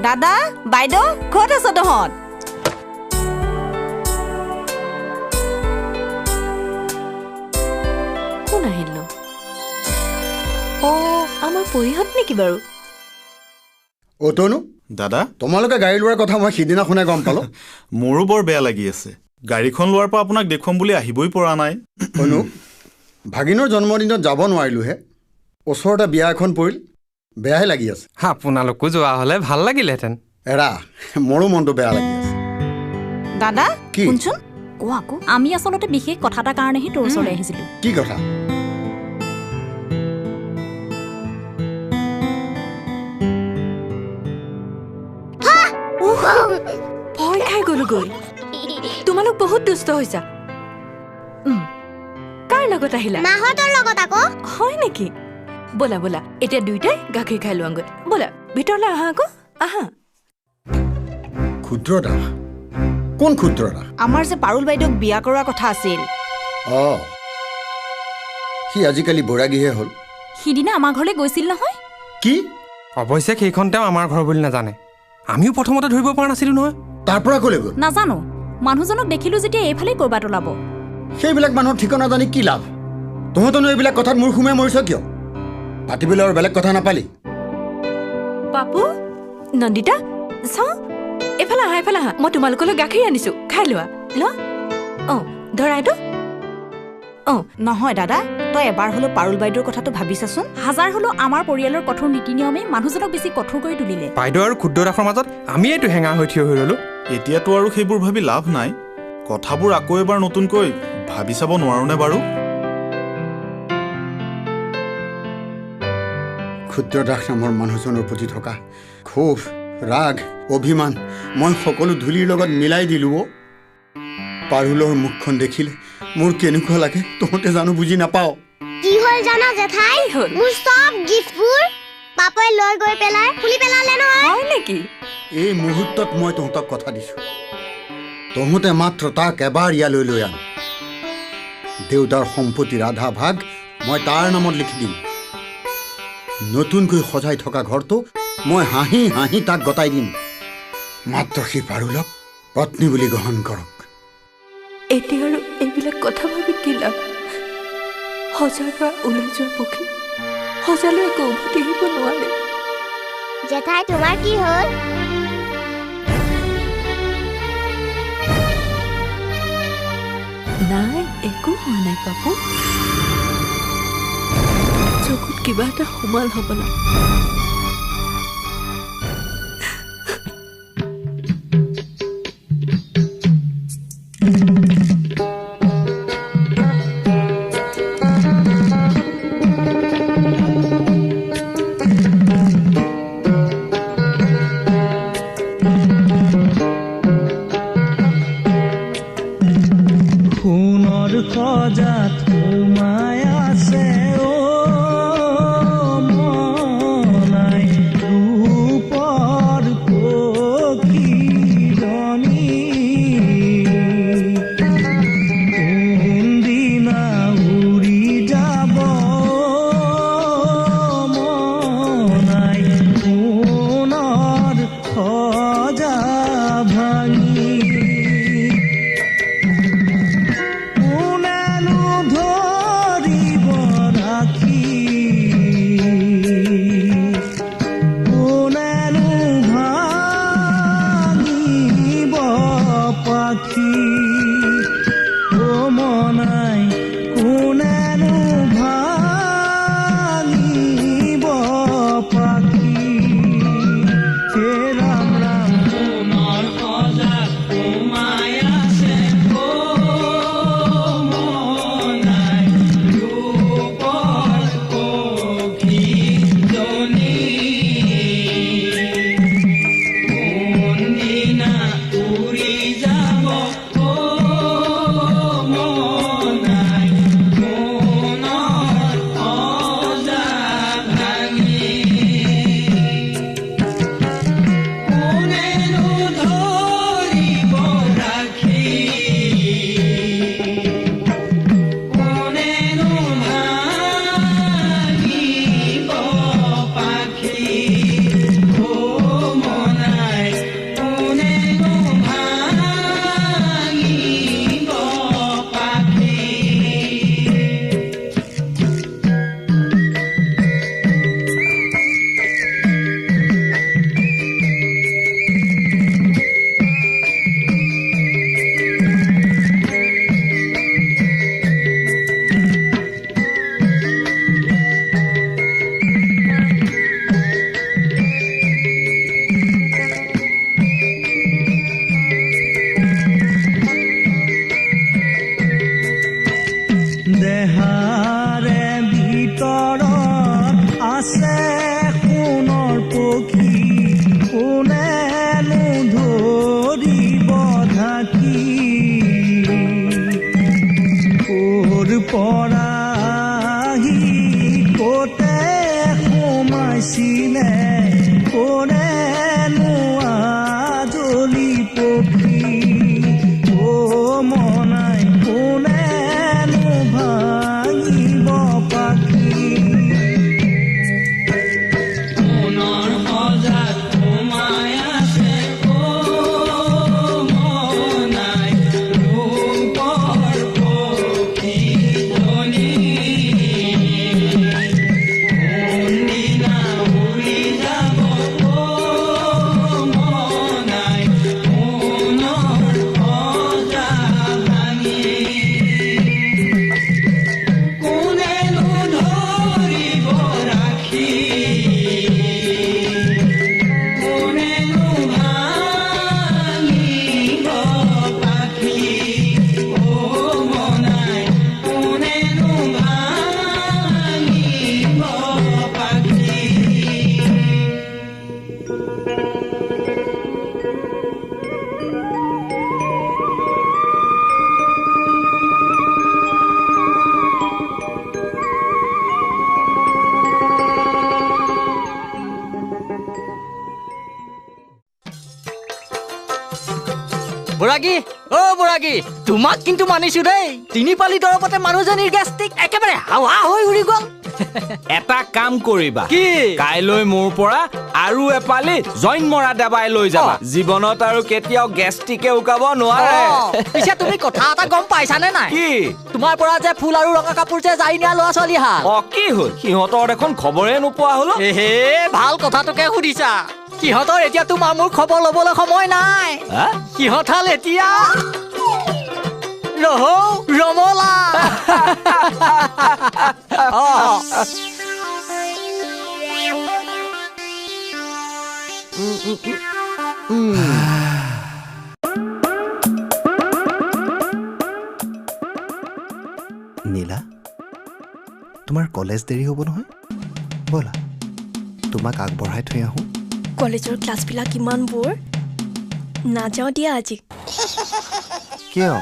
দাদা বাইদেউ ক'ত আছ তহঁত? কোন আহিল নো? আমাৰ পৰিহঁত নেকি বাৰু? অতনু দাদা, তোমালোকে গাড়ী লোৱাৰ কথা মই সিদিনা শুনে গম পালো। মোৰো বৰ বেয়া লাগি আছে। গাড়ীখন লোৱাৰ পৰা আপোনাক দেখুৱাম বুলি আহিবই পৰা নাই। অনু, ভাগিনৰ জন্মদিনত যাব নোৱাৰিলোহে। ওচৰতে বিয়া এখন পৰিল, বেয়াহে লাগি আছে। আপোনালোকো যোৱা হ'লে ভাল লাগিলেহেঁতেন। এৰা, মোৰো মনটো বেয়া লাগি আছে। দাদা কি? শুনচোন, আকৌ আমি আচলতে বিশেষ কথা এটাৰ কাৰণেহে তোৰ ওচৰলৈ আহিছিলোঁ। কি কথা? ভয় খাই গ'লোগৈ। তোমালোক বহুত দুষ্ট হৈছা। কাৰ লগত আহিলা? মাহঁতৰ লগত আকৌ। হয় নেকি? ব'লা ব'লা, এতিয়া দুইটাই গাখীৰ খাই লোৱাগৈ। ব'লা ভিতৰলৈ আহা আকৌ, আহা। ক্ষুদ্ৰ দাস? কোন ক্ষুদ্ৰ দাস? আমাৰ যে পাৰুল বাইদেউক বিয়া কৰোৱা কথা আছিল। সি আজিকালি বৈৰাগীহে হ'ল। সিদিনা আমাৰ ঘৰলৈ গৈছিল নহয়। কি? অৱশ্যে সেইখন তেওঁ আমাৰ ঘৰ বুলি নাজানে। আমিও প্ৰথমতে ধৰিব পৰা নাছিলোঁ নহয়। তাৰ পৰা ক'লে গ'ল? নাজানো, মানুহজনক দেখিলোঁ যেতিয়া এইফালে ক'ৰবাত ওলাব। সেইবিলাক মানুহৰ ঠিকনা জানি কি লাভ? তহঁতনো এইবিলাক কথাত মূৰ সুমাই মৰিছ কিয়? পাতিবলৈ আৰু বেলেগ কথা নাপালি? পাপু, নন্দিতা, চাওঁ এইফালে আহা, এইফালে আহা। মই তোমালোকলৈ গাখীৰ আনিছোঁ, খাই লোৱা। লোৱা। ধৰা এইটো। নহয় দাদা, তই এবাৰ হ'লেও পাৰুল বাইদেউৰ কথাটো ভাবিছাচোন। হাজাৰ হ'লেও আমাৰ পৰিয়ালৰ কঠোৰ নীতি নিয়মে মানুহজনক বেছি কঠোৰ কৰি তুলিলে। বাইদেউ আৰু ক্ষুদ্ৰ দাসৰ মাজত আমিয়েইটো হেঙাৰ হৈ থিয় হৈ ৰ'লোঁ। এতিয়াতো আৰু সেইবোৰ ভাবি লাভ নাই। কথাবোৰ আকৌ এবাৰ নতুনকৈ ভাবি চাব নোৱাৰোনে বাৰু? ক্ষুদ্ৰ দাস নামৰ মানুহজনৰ প্ৰতি থকা ক্ষোভ, ৰাগ, অভিমান মই সকলো ধূলিৰ লগত মিলাই দিলোঁ। পাৰুলৰ মুখখন দেখিলে মোৰ কেনেকুৱা লাগে তহঁতে জানো বুজি নাপাওঁ। কি হ'ল জানা জেঠাই? মোৰ সব গিফ্টবোৰ পাপাই লৈ গৈ পেলাই খুলি পেলালে নহয়। হয় নেকি? এই মুহূৰ্তত মই তহঁতক কথা দিছোঁ, তহঁতে মাত্ৰ তাক এবাৰ ইয়ালৈ লৈ আন। দেউতাৰ সম্পত্তিৰ আধা ভাগ মই তাৰ নামত লিখি দিম। নতুনকৈ সজাই থকা ঘৰটো মই হাঁহি হাঁহি তাক গতাই দিম। মাত্ৰ সি পাৰুলক পত্নী বুলি গ্ৰহণ কৰক। এতিয়া আৰু এইবিলাক কথা ভাবি কি লাভ? সজাৰ পৰা ওলাই যোৱা পক্ষী সজালৈ একো উভতি আহিব নোৱাৰে। জেঠাই তোমাৰ কি হ'ল? নাই, একো হোৱা নাই পাপু। চকুত কিবা এটা সোমাল হ'বলা। সজাত সোমাই আছে মন পক্ষী কোনেনো ধৰিব ঢাকি ক'ৰ পৰা আহি ক'তে সোমাইছিলে কোনেনো আজলি পক্ষী অ' মনাই কোনেনো ভাঙিব পাখি মনৰ সজাত সোমাই আছে অ' মনাই ৰূপৰ পক্ষীজনী কোনদিনা উৰি যাব অ' মনাই মনৰ সজা ভাঙি কোনেনো ধৰিব ৰাখি কোনেনো ভাঙিব পাখি অ' মনাই কোনেনো ভাঙিব পাখি বুঢ়াগী অ বুঢ়াগী তোমাক কিন্তু মানিছো দেই 3 পালি দৰবতে মানুহজনীৰ গেষ্টিক একেবাৰে হাৱা হৈ উৰি গ'ল এটা কাম কৰিবা কি কাইলৈ মোৰ পৰা আৰু এপালি জইন মৰা দেবাই লৈ যাবা জীৱনত আৰু কেতিয়াও গেষ্টিকে উকাব নোৱাৰে পিছে তুমি কথা এটা গম পাইছানে নাই কি তোমাৰ পৰা যে ফুল আৰু ৰঙা কাপোৰ যে যাই নিয়া ল'ৰা ছোৱালী হা কি হ'ল সিহঁতৰ দেখোন খবৰে নোপোৱা হলো এহে ভাল কথাটোকে সুধিছা সিহঁতৰ এতিয়া তোমাৰ মোৰ খবৰ ল'বলৈ সময় নাই সিহঁত হাল এতিয়া ৰহৌ ৰমলা নীলা তোমাৰ কলেজ দেৰি হ'ব নহয় ব'লা তোমাক আগবঢ়াই থৈ আহোঁ কলেজৰ ক্লাছবিলাক ইমান বৰ নাযাওঁ দিয়া আজি কিয়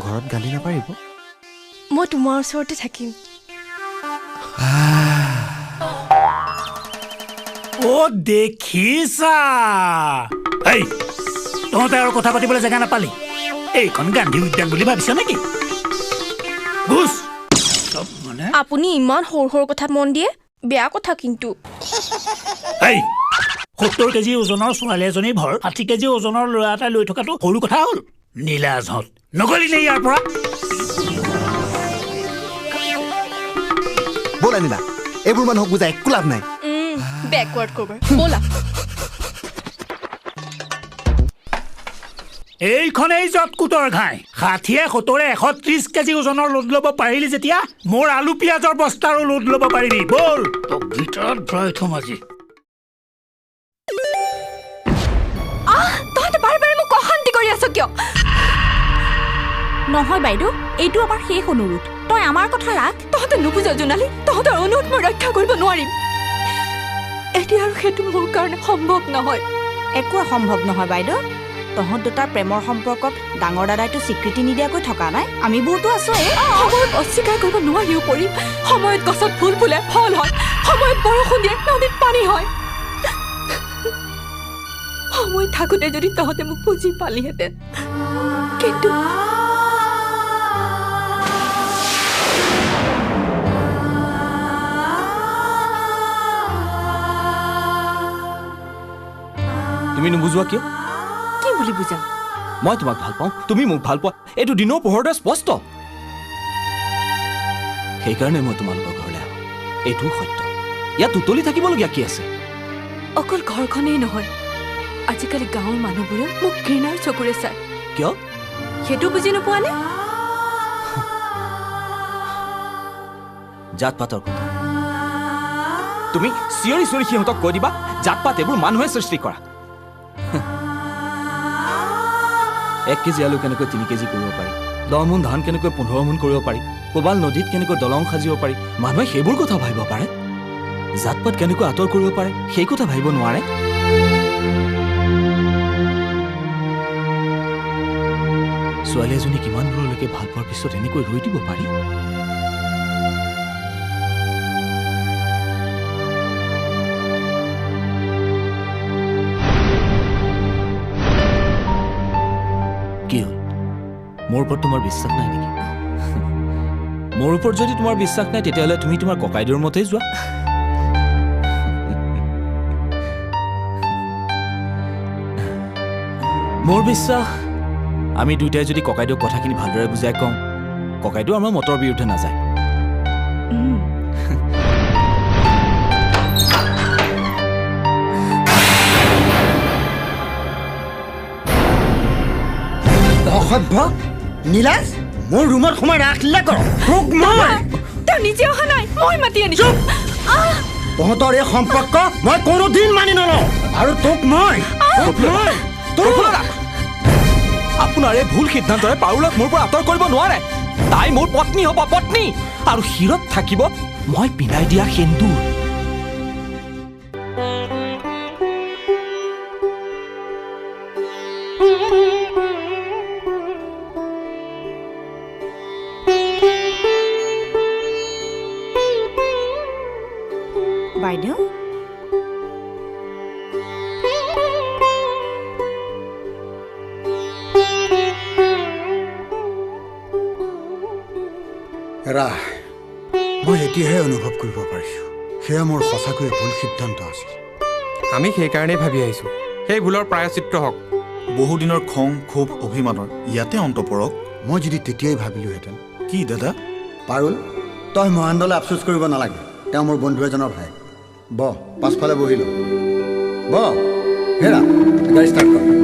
ঘৰত গালি নাপাৰিব মই তোমাৰ ওচৰতে থাকিম অ' দেখিছা এই তহঁতে আৰু কথা পাতিবলৈ জেগা নাপালি এইখন গান্ধী উদ্যান বুলি ভাবিছ নেকি ঘুচ আপুনি ইমান সৰু সৰু কথাত মন দিয়ে বেয়া কথা কিন্তু এই 70 কেজি ওজনৰ ছোৱালী এজনী ভৰ 60 কেজি ওজনৰ ল'ৰা এটা লৈ থকাটো সৰু কথা হ'ল নীলাজহঁত নগলি নে ইয়াৰ পৰা ব'লা নীলা এইবোৰ মানুহক বুজাই একো লাভ নাই বেকৱাৰ্ড কৰবাৰ ব'লা এইখনেই জটকুটৰ ঘাই 60-70-130 কেজি ওজনৰ লোড ল'ব পাৰিলি যেতিয়া মোৰ আলু পিঁয়াজৰ বস্তাৰো লোড ল'ব পাৰিবি ব'ল তোক ভিতৰত ভৰাই থ'ম আজি তহঁতে বাৰে বাৰে মোক অশান্তি কৰি আছ কিয় নহয় বাইদেউ এইটো আমাৰ শেষ অনুৰোধ তই আমাৰ কথা ৰাখ তহঁতে নুবুজ জোনালী তহঁতৰ অনুৰোধ মই ৰক্ষা কৰিব নোৱাৰিম এতিয়া আৰু সেইটো মোৰ কাৰণে সম্ভৱ নহয় একো সম্ভৱ নহয় বাইদেউ তহঁত দুটাৰ প্ৰেমৰ সম্পৰ্কত ডাঙৰ দাদাইতো স্বীকৃতি নিদিয়াকৈ থকা নাই আমিবোৰতো আছো সময়ত অস্বীকাৰ কৰিব নোৱাৰিও পৰি সময়ত গছত ফুল ফুলে ফল হয় সময়ত বৰষুণ দিয়ে নদীত পানী হয় সময় থাকোঁতে যদি তহঁতে মোক বুজি পালিহেঁতেন কিন্তু তুমি নুবুজোৱা কিয় কি বুলি বুজা মই তোমাক ভাল পাওঁ তুমি মোক ভাল পোৱা এইটো দিনৰ পোহৰতে স্পষ্ট সেইকাৰণে মই তোমালোকৰ ঘৰলৈ আহোঁ এইটো সত্য ইয়াত উতলি থাকিবলগীয়া কি আছে অকল ঘৰখনেই নহয় আজিকালি গাঁৱৰ মানুহবোৰে মোক ঘৃণাৰ চকুৰে চায় কিয় সেইটো বুজি নোপোৱা নে জাত পাতৰ কথা তুমি চিঞৰি চিঞৰি সিহঁতক কৈ দিবা জাত পাত এইবোৰ মানুহে সৃষ্টি কৰা 1 কেজি আলু কেনেকৈ 3 কেজি কৰিব পাৰি 10 মোন ধান কেনেকৈ 15 মোন কৰিব পাৰি কোবাল নদীত কেনেকৈ দলং সাজিব পাৰি মানুহে সেইবোৰ কথা ভাবিব পাৰে জাত পাত কেনেকৈ আঁতৰ কৰিব পাৰে সেই কথা ভাবিব নোৱাৰে ছোৱালী এজনী কিমান দূৰলৈকে ভাল পোৱাৰ পিছত এনেকৈ ৰৈ দিব পাৰি কি হ'ল মোৰ ওপৰত তোমাৰ বিশ্বাস নাই নেকি মোৰ ওপৰত যদি তোমাৰ বিশ্বাস নাই তেতিয়াহ'লে তুমি তোমাৰ ককাইদেউৰ মতেই যোৱা মোৰ বিশ্বাস আমি দুইটাই যদি ককাইদেউক কথাখিনি ভালদৰে বুজাই কওঁ ককাইদেউ আমাৰ মতৰ বিৰুদ্ধে নাযায় অসভ্য নীলাজ মোৰ ৰুমত সোমাই ৰাখিলে কৰ তোক মই তেওঁ নিজে অহা নাই মই মাতি আনিছো তহঁতৰ এই সম্পৰ্ক মই কোনোদিন মানি নলওঁ আৰু তোক মই আপোনাৰ এই ভুল সিদ্ধান্তৰে পাৰুলক মোৰ পৰা আঁতৰ কৰিব নোৱাৰে তাই মোৰ পত্নী হ'ব পত্নী আৰু শিৰত থাকিব মই পিন্ধাই দিয়া সেন্দুৰ বাইদেউ ৰাহ মই এতিয়াহে অনুভৱ কৰিব পাৰিছোঁ সেয়া মোৰ সঁচাকৈয়ে ভুল সিদ্ধান্ত আছিল আমি সেইকাৰণেই ভাবি আহিছোঁ সেই ভুলৰ প্ৰায়শ্চিত্ত হওক বহুদিনৰ খং ক্ষোভ অভিমানৰ ইয়াতে অন্ত পৰক মই যদি তেতিয়াই ভাবিলোহেঁতেন কি দাদা পাৰুল তই মহেন্দ্ৰলৈ আফচোচ কৰিব নালাগে তেওঁ মোৰ বন্ধু এজনৰ ভাই বহ পাছফালে বহি ল বহ হেৰা গাড়ী ষ্টাৰ্ট কৰ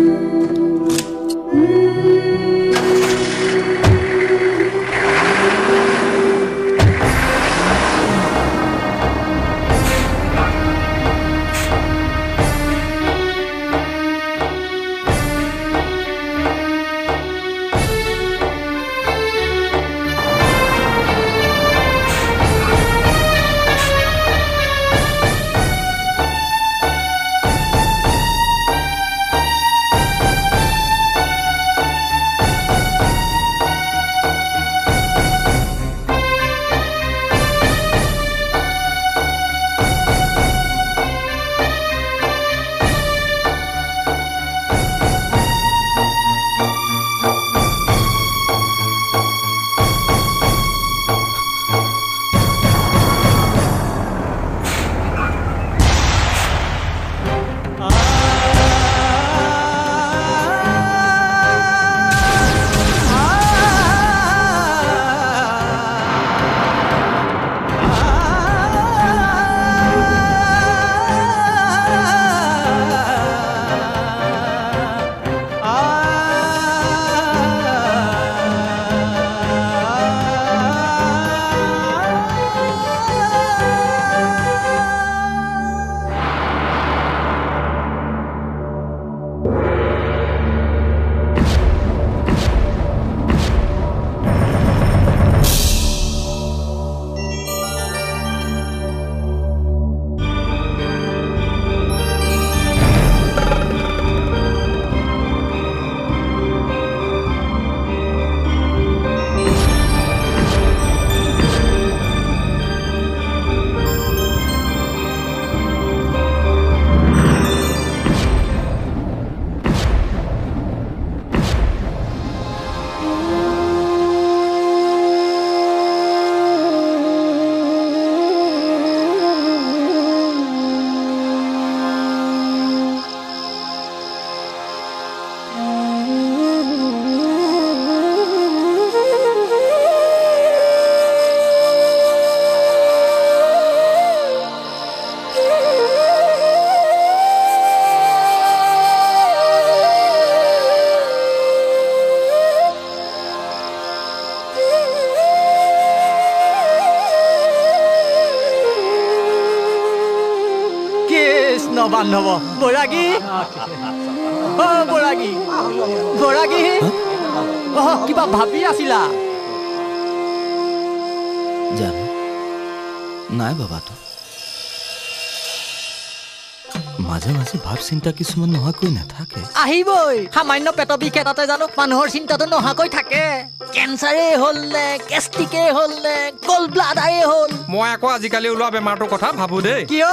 বান্ধৱ বৰাগী অ বৰাগী বৰাগী অ কিবা ভাবি আছিলা জানো নাই বাবাতো মাজে মাজে ভাৱ চিন্তা কিছুমান নোহোৱাকৈ নাথাকে। আহিবই সামান্য পেটৰ বিষ এটাতে জানো মানুহৰ চিন্তাটো নোহোৱাকৈ থাকে। কেঞ্চাৰে হ'ল নে গেষ্ট্ৰিকে হ'ল নে গল্ড ব্লাডাৰে হ'ল। মই আকৌ আজিকালি ওলোৱা বেমাৰটোৰ কথা ভাবো দেই। কিয়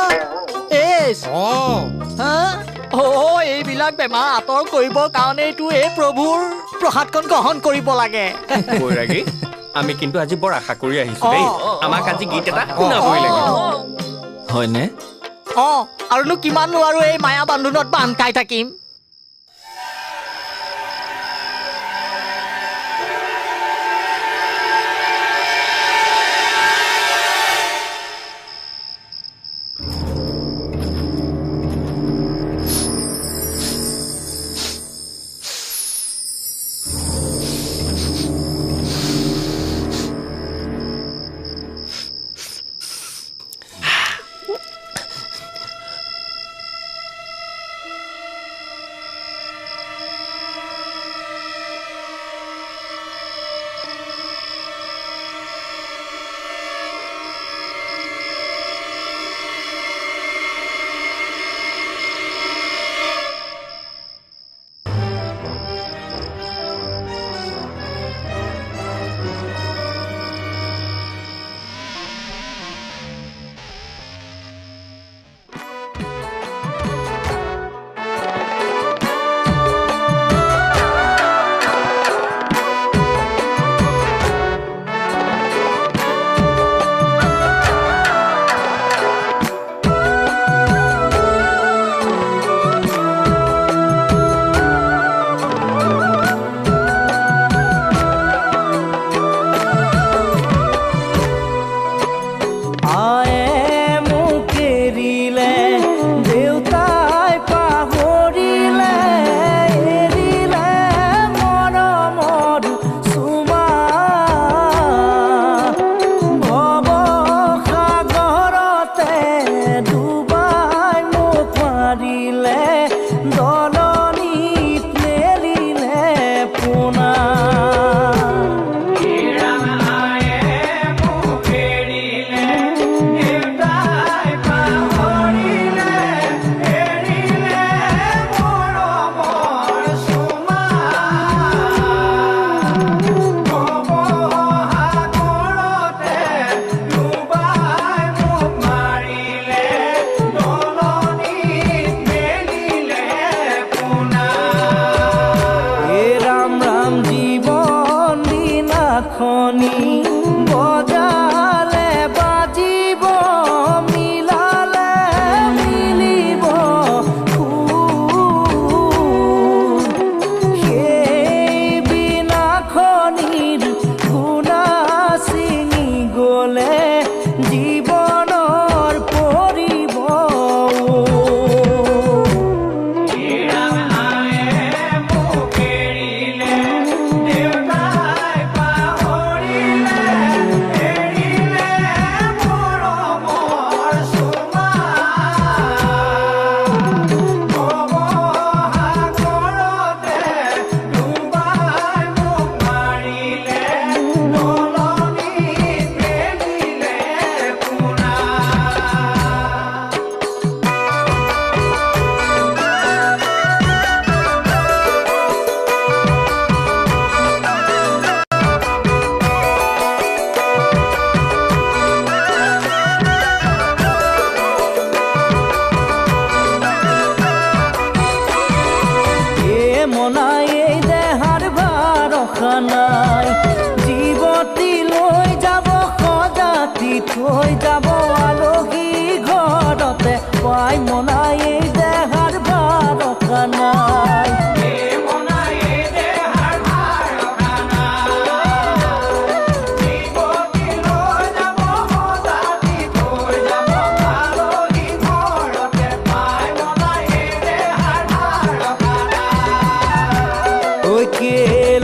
এইবিলাক বেমাৰ আঁতৰ কৰিবৰ কাৰণেইতো এই প্ৰভুৰ প্ৰসাদকণ গ্ৰহণ কৰিব লাগে। বৈৰাগী আমি কিন্তু আজি বৰ আশা কৰি আহিছো দেই। আমাক আজি গীত এটা শুনাবই লাগিব হয়নে? আৰুনো কিমাননো আৰু এই মায়া বান্ধোনত বান্ধ খাই থাকিম।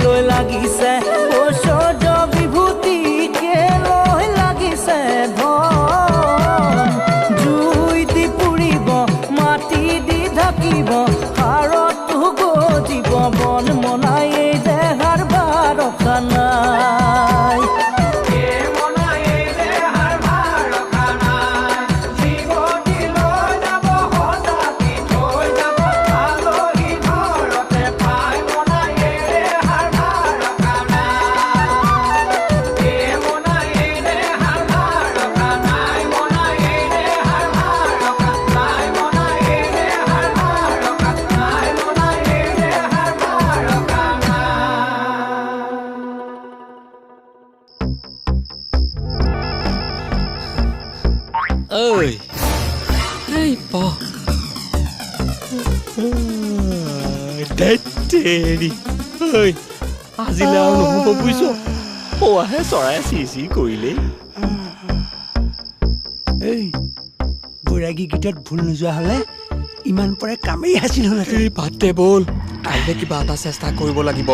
লৈ লাগিছে ধেৎতেৰি ঐ আজিলৈ আৰু নহ'ব বুজিছ অহে চৰাই চি কৰিলেই এই বৈৰাগী গীতত ভুল নোযোৱা হ'লে ইমান পৰে কামেই হাচিল হ'ল বাদে ব'ল কাইলৈ কিবা এটা চেষ্টা কৰিব লাগিব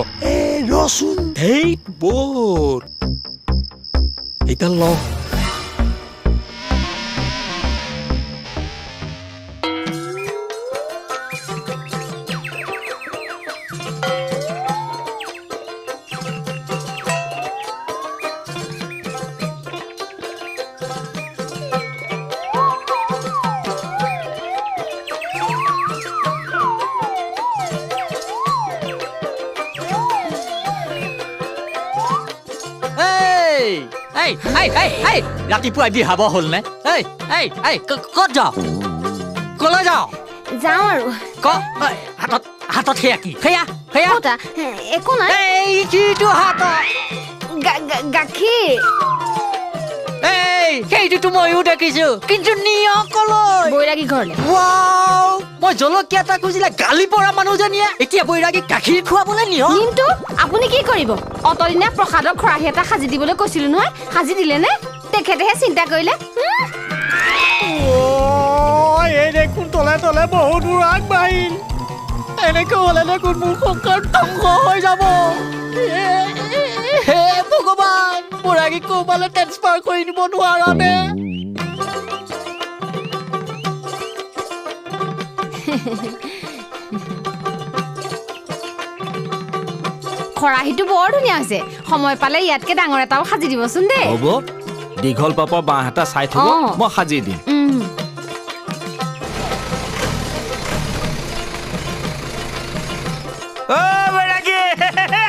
ৰচোন ধেইত ব'ল এইডাল ল ৰাতিপুৱাই বিহাব হ'ল নে ক'ত যাওঁ কলৈ যাওঁ যাওঁ আৰু হাতত সেয়া কি সেয়া একো নাই কিটো হাতত গাখীৰ সেইটোতো ময়ো দেখিছো কিন্তু নিয় কলৈ বৈৰাগী ঘৰলে মই জলকীয়া এটা খুজিলে গালি পৰা মানুহজনীয়ে এতিয়া বৈৰাগীক গাখীৰ খুৱাবলৈ নিয় কিন্তু আপুনি কি কৰিব অতদিনা প্ৰসাদৰ খৰাহী এটা সাজি দিবলৈ কৈছিলো নহয় সাজি দিলে নে তেখেতেহে চিন্তা কৰিলে এই দেখোন তলে তলে বহুত দূৰ আগবাঢ়িল এনেকৈ হ'লে দেখোন মোৰ সংসাৰ ধ্বংস হৈ যাব হে ভগৱান বৈৰাগীক ক'ৰবালৈ ট্ৰেন্সফাৰ কৰি দিব নোৱাৰানে খৰাহীটো বৰ ধুনীয়া হৈছে সময় পালে ইয়াতকে ডাঙৰ এটাও সাজি দিবচোন দেই হ'ব দীঘল পাপৰ বাঁহ এটা চাই থ'ব মই সাজি দিম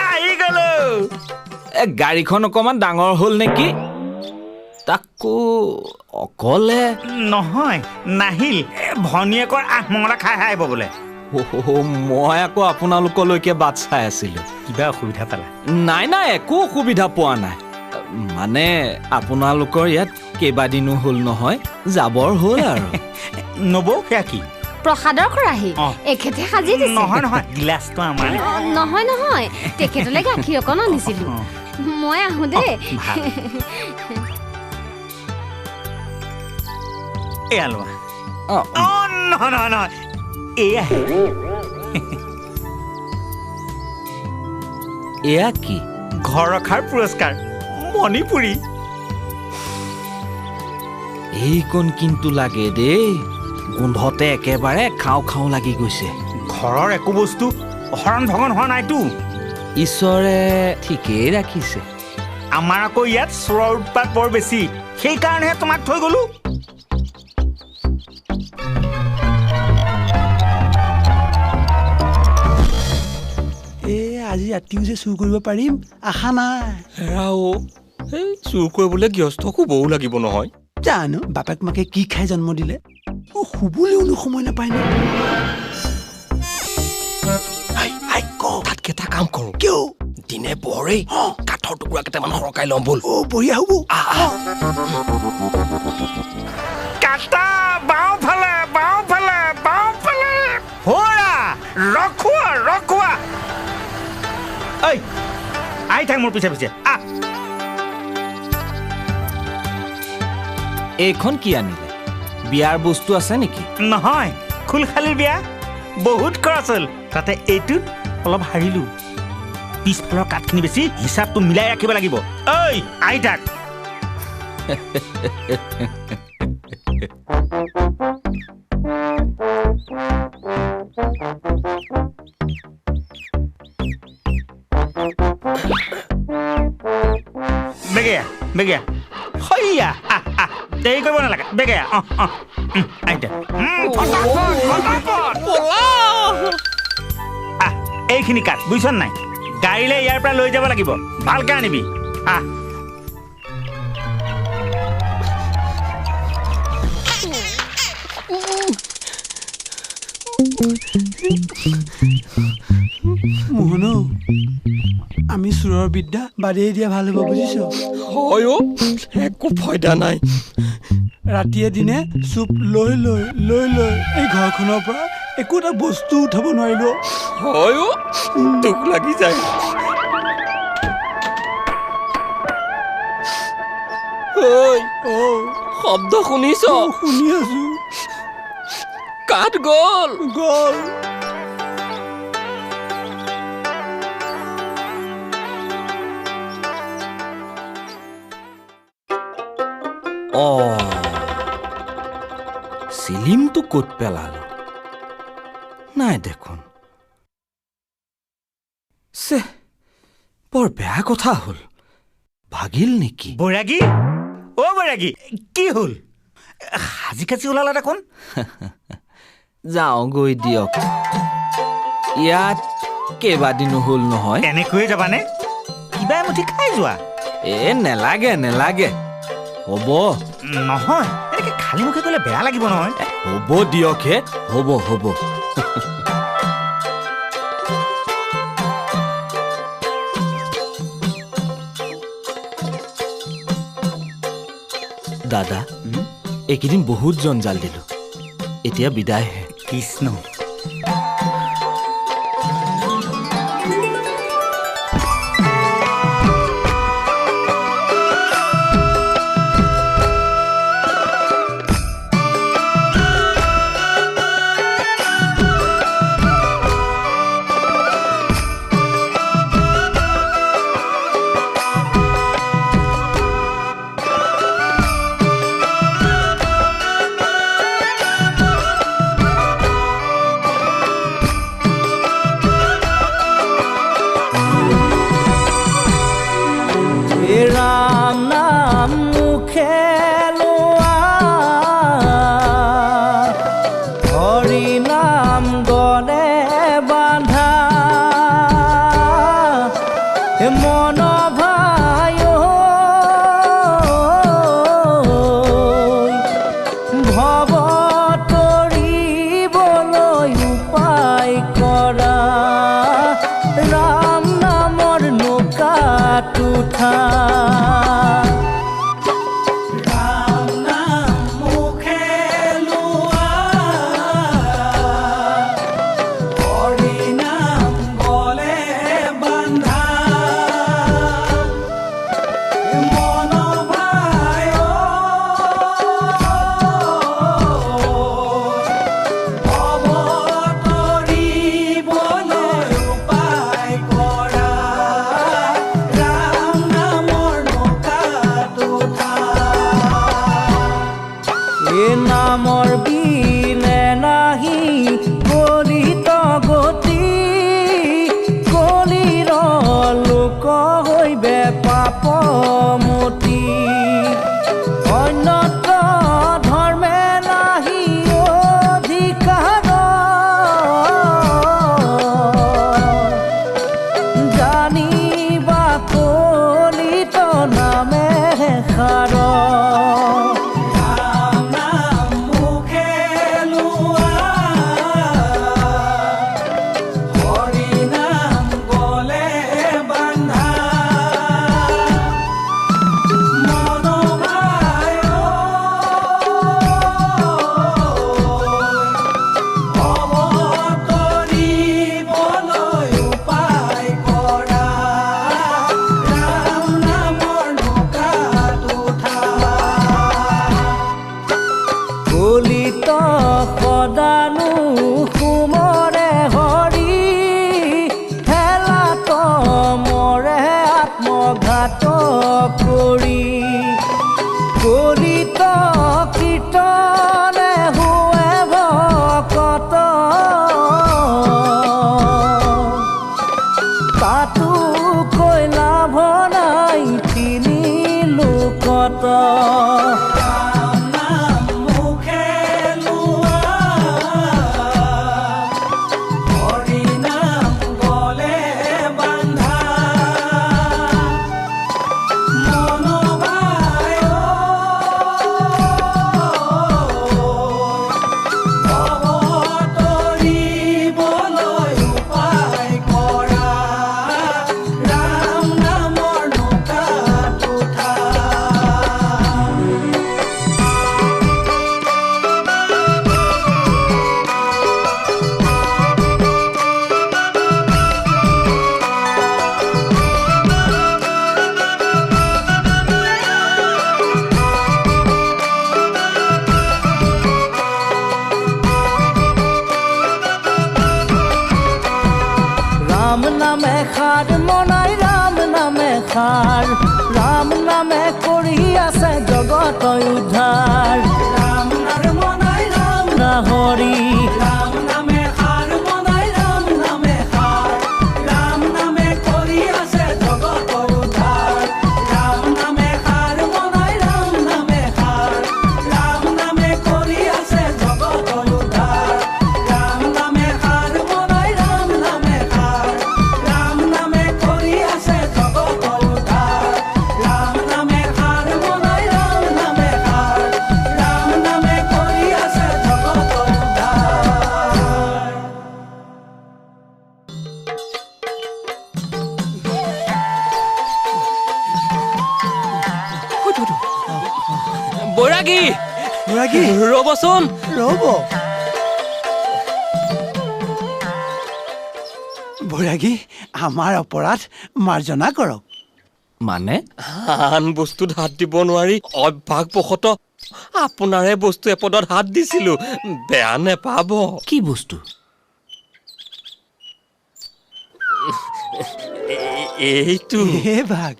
আহি গ'লো গাড়ীখন অকণমান ডাঙৰ হ'ল নেকি তাকো অকলে নহয় নাহিল ভনীয়েকৰ আহমঙলা খাই আহিব বোলে মই আকৌ আপোনালোকলৈকে বাট চাই আছিলোঁ কিবা অসুবিধা পালা নাই একো অসুবিধা পোৱা নাই মানে আপোনালোকৰ ইয়াত কেইবাদিনো হ'ল নহয় যাবৰ হ'ল আৰু নবৌ সেয়া কি প্ৰসাদৰ খৰাহী এখেতে সাজি দিছে নহয় গিলাচটো আমাৰ নহয় তেখেতলৈ গাখীৰ অকণ আনিছিলো মই আহো দেই এয়া লোৱা নহয় এয়া এয়া কি ঘৰ ৰখাৰ পুৰস্কাৰ মণিপুৰী এইকণ কিন্তু লাগে দেই গোন্ধতে একেবাৰে খাওঁ লাগি গৈছে ঘৰৰ একো বস্তু হৰণ ভগন হোৱা নাইতো ঈশ্বৰে ঠিকেই ৰাখিছে আমাৰ আকৌ ইয়াত চোৰৰ উৎপাত বৰ বেছি সেইকাৰণেহে তোমাক থৈ গ'লো আজি ৰাতিও যে চুৰ কৰিব পাৰিম আশা নাই চুৰ কৰিবলৈ গৃহস্থ শুবও লাগিব নহয় জানো বাপেক মাকে কি খাই জন্ম দিলে শুবলৈও সময় নাপায় ন তাতকে এটা কাম কৰো কিয় দিনে পোহৰেই কাঠৰ টুকুৰা কেইটামান সৰকাই ল'ম ব'ল বঢ়িয়া হ'ব কাটা বাওঁফালে হৰা ৰখোৱা আহি থাক মোৰ পিছে এইখন কি আনিলে বিয়াৰ বস্তু আছে নেকি নহয় খুলখালিৰ বিয়া বহুত খৰচ হ'ল তাতে এইটোত অলপ হাৰিলো পিছফালৰ কাঠখিনি বেছি হিচাপটো মিলাই ৰাখিব লাগিব আহি থাক বেগেয়া হইয়া দেৰি কৰিব নালাগে বেগেয়া এইখিনি কাঠ বুজিছ নাই গাড়ীলৈ ইয়াৰ পৰা লৈ যাব লাগিব ভালকে আনিবি মোহন আমি চোৰৰ বিদ্যা বাদেই দিয়া ভাল হ'ব বুজিছ একো ফাইদা নাই ৰাতিয়ে দিনে চুপ লৈ লৈ এই ঘৰখনৰ পৰা একো এটা বস্তু উঠাব নোৱাৰিলো হয় দুখ লাগি যায় শব্দ শুনিছ শুনি আছো কাঠ গ'ল চিলিমটো ক'ত পেলালো নাই দেখোন বৰ বেয়া কথা হ'ল ভাগিল নেকি বৈৰাগী বৈৰাগী কি হ'ল সাজি কাজি ওলালা দেখোন যাওঁ গৈ দিয়ক ইয়াত কেইবাদিনো হ'ল নহয় এনেকৈয়ে যাবানে কিবা এমুঠি খাই যোৱা নেলাগে হ'ব নহয় এনেকে খালী মুখে গ'লে বেয়া লাগিব নহয় হ'ব দিয়ক হে হ'ব দাদা এইকেইদিন বহুত জঞ্জাল দিলো এতিয়া বিদায়হে কৃষ্ণ নামে খাৰ মনাই ৰাম নামে খাৰ ৰাম নামে কৰি আছে জগত উদ্ধাৰ ৰাম নামে মনাই ৰাম নাহৰি ৰাম নামে খাৰ মনাই ৰাম নামে খাৰ ৰাম নামে কৰি আছে জগত উদ্ধাৰ ৰাম নামে খাৰ মনাই ৰাম নামে খাৰ ৰাম নামে কৰি আছে জগত উদ্ধাৰ ৰাম নামে খাৰ মনাই ৰাম নামে খাৰ ৰাম নামে কৰি আছে জগত উদ্ধাৰ ৰাম নামে খাৰ মনাই ৰাম নামে খাৰ ৰাম নামে কৰি আছে জগত বৈৰাগী বৈৰাগী ৰ'বচোন ৰ'ব বৈৰাগী আমাৰ অপৰাধ মাৰ্জনা কৰক মানে আন বস্তুত হাত দিব নোৱাৰি অভ্যাসবশত আপোনাৰে বস্তু এপদত হাত দিছিলো বেয়া নেপাব কি বস্তু এইটো হে ভাগ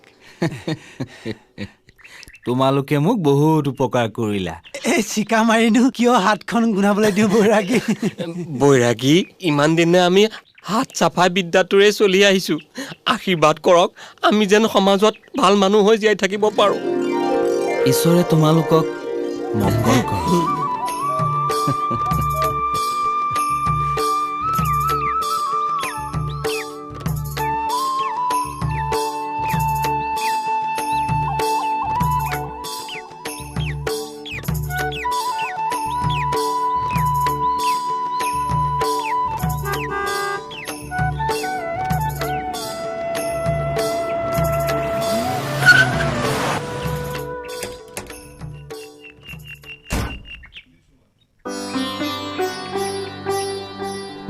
তোমালোকে মোক বহুত উপকাৰ কৰিলা এই চিকা মাৰিনো কিয় হাতখন গুণাবলৈ দিওঁ বৈৰাগী বৈৰাগী ইমান দিনে আমি হাত চাফাই বিদ্যাটোৰে চলি আহিছো আশীৰ্বাদ কৰক আমি যেন সমাজত ভাল মানুহ হৈ জীয়াই থাকিব পাৰো ঈশ্বৰে তোমালোকক মংগল কৰক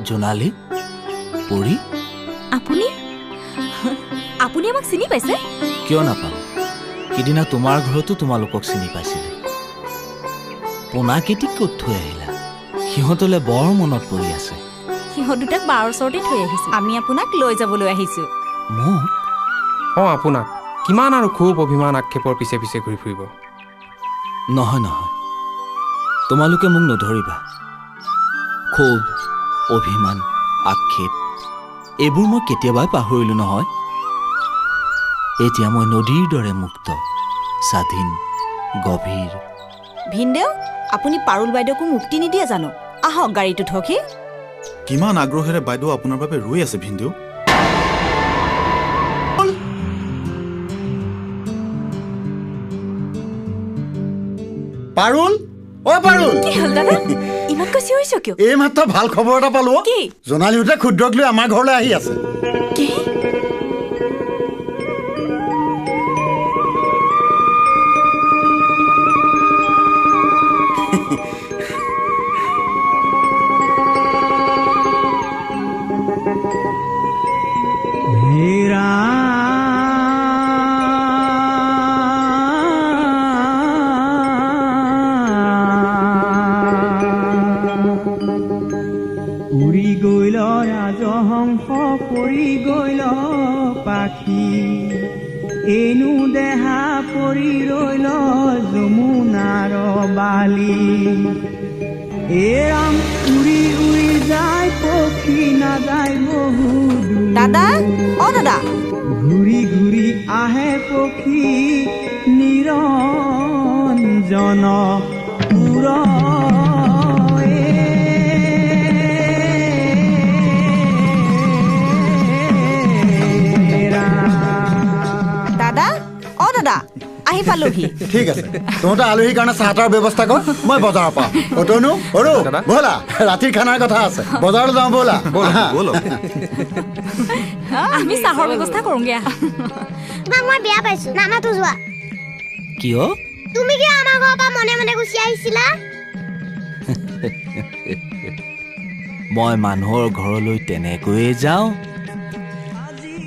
জোনালী পৰি আপুনি আপুনি আমাক চিনি পাইছে কিয় নাপাম সিদিনা তোমাৰ ঘৰতো তোমালোকক চিনি পাইছিলে পোনাকেইটিক ক'ত থৈ আহিলা সিহঁতলৈ বৰ মনত পৰি আছে সিহঁত দুটাক বাৰ ওচৰতে থৈ আহিছো আমি আপোনাক লৈ যাবলৈ আহিছো মোক আপোনাক কিমান আৰু খুব অভিমান আক্ষেপৰ পিছে পিছে ঘূৰি ফুৰিব নহয় নহয় তোমালোকে মোক নধৰিবা খুব অভিমান আক্ষেপ এইবোৰ মই কেতিয়াবাই পাহৰিলো নহয় এতিয়া মই নদীৰ দৰে মুক্ত স্বাধীন গভীৰ ভিনদেউ আপুনি পাৰুল বাইদেউকো মুক্তি নিদিয়ে জানো আহক গাড়ীটো থকি কিমান আগ্ৰহেৰে বাইদেউ আপোনাৰ বাবে ৰৈ আছে ভিনদেউ পাৰুল অ পাৰুল কি হ'ল দাদা ইমান কচি হৈছো কিয় এই মাত্ৰ ভাল খবৰ এটা পালো কি জোনালীহঁতে ক্ষুদ্ৰক লৈ আমাৰ ঘৰলৈ আহি আছে কি উৰি গৈল ৰাজহংস পৰি গৈল পাখি এনো দেহা পৰি ৰৈল যমুনাৰ বালি এৰাম উৰি উৰি যায় পক্ষী নাযায় বহু দাদা অ দাদা ঘূৰি ঘূৰি আহে পক্ষী নিৰঞ্জন পুৰ দাদা অ দাদা আহি পালোহি ঠিক আছে তহঁতে আলহীৰ কাৰণে চাহ তাহৰ ব্যৱস্থা কৰ মই বজাৰৰ পৰা অতনু সৰু ব'লা ৰাতিৰ খানাৰ কথা আছে বজাৰলৈ যাওঁ ব'লা আমি চাহৰ ব্যৱস্থা কৰোঁগে তোমাক মই বেয়া পাইছো নানাতো যোৱা কিয় তুমি কিয় আমাৰ ঘৰৰ পৰা মনে মনে গুচি আহিছিলা মই মানুহৰ ঘৰলৈ তেনেকৈয়ে যাওঁ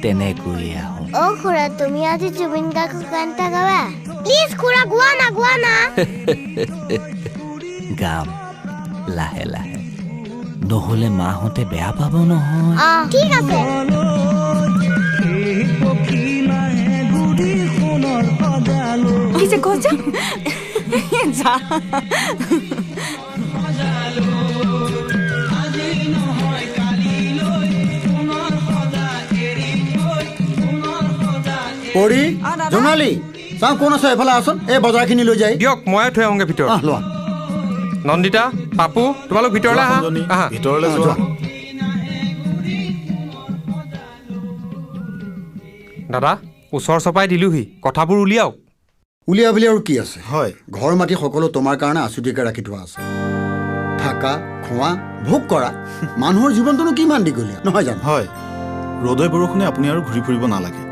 তেনেকৈয়ে আহোঁ অ খুৰা তুমি আজি জুবিন গাৰ্গৰ গান এটা গাবা প্লিজ খুৰা গোৱা না গাম লাহে লাহে নহ'লে মাহঁতে বেয়া পাব নহয় ঠিক আছে কি যে কওঁ যা যা পৰি জোনালী চাওঁ কোন আছে এফালে আছোন এই বজাৰখিনি লৈ যায় দিয়ক ময়ে থৈ আহোঁগৈ ভিতৰত লোৱা নন্দিতা পাপু তোমালোক ভিতৰলৈ আহা আহা ভিতৰলৈ যোৱা দাদা ওচৰ চপাই দিলোহি কথাবোৰ উলিয়াওক উলিয়া বুলি আৰু কি আছে হয় ঘৰ মাটি সকলো তোমাৰ কাৰণে আছুতীয়াকৈ ৰাখি থোৱা আছে থাকা খোৱা ভোগ কৰা মানুহৰ জীৱনটোনো কিমান দীঘলীয়া নহয় জানো হয় ৰ'দে বৰষুণে আপুনি আৰু ঘূৰি ফুৰিব নালাগে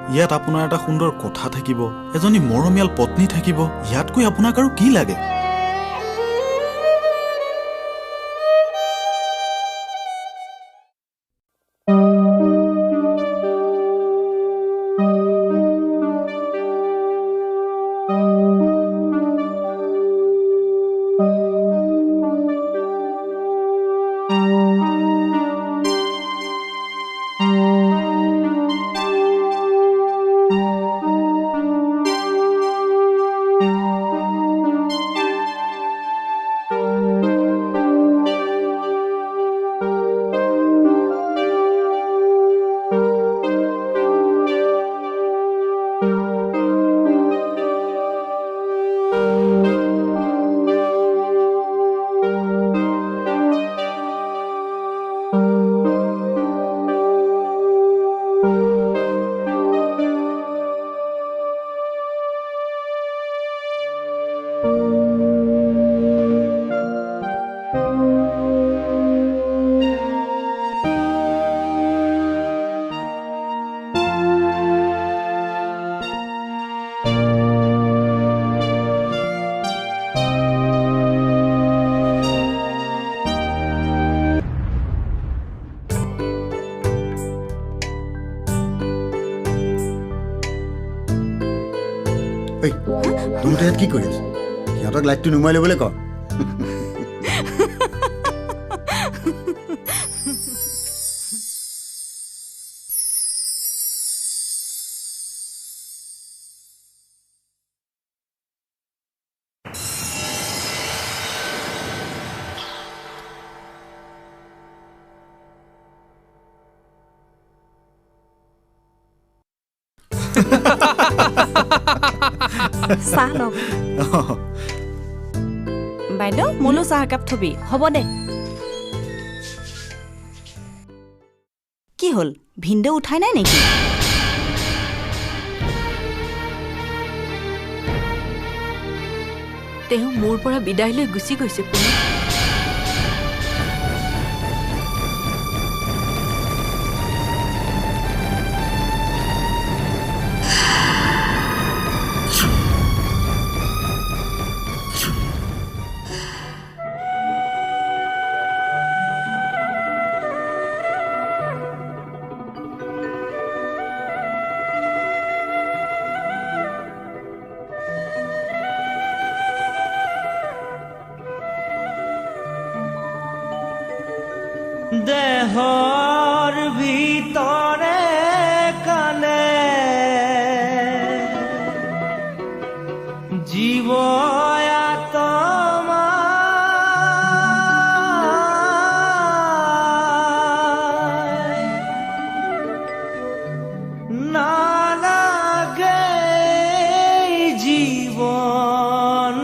ইয়াত আপোনাৰ এটা সুন্দৰ কোঠা থাকিব এজনী মৰমীয়াল পত্নী থাকিব ইয়াতকৈ আপোনাক আৰু কি লাগে তুমি ইয়াত কি কৰি আছা সিহঁতক লাইটটো নুমাই ল'বলৈ কৰ চাহ লওক বাইদেউ মোলৈ চাহ একাপ থবি হ'ব দে কি হ'ল ভিনদেউ উঠাই নাই নেকি তেওঁ মোৰ পৰা বিদায় লৈ গুচি গৈছে পুনি দেহৰ ভিতৰে কানে জীৱ আত্মা নালাগে জীৱন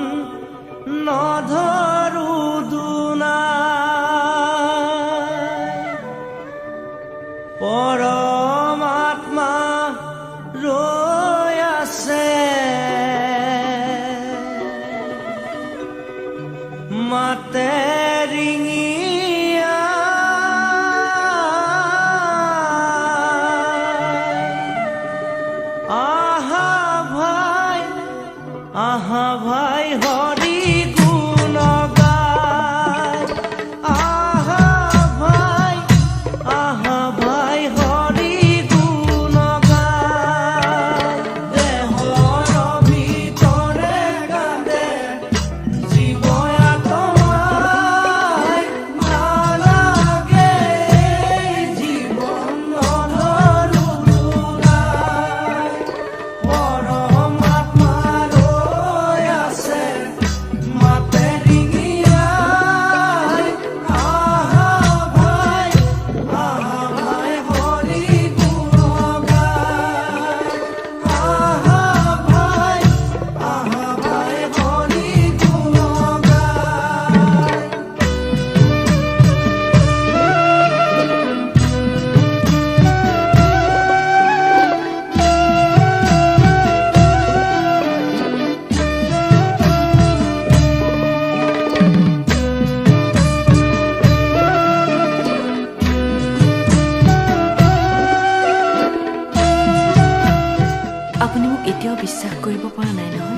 নধৰো দুনা পৰমাত্মা ৰৈ আছে মাতে ৰিঙিয়া আহা ভাই হৰি গুণ গায় আহা ভাই হৰি এতিয়াও বিশ্বাস কৰিব পৰা নাই নহয়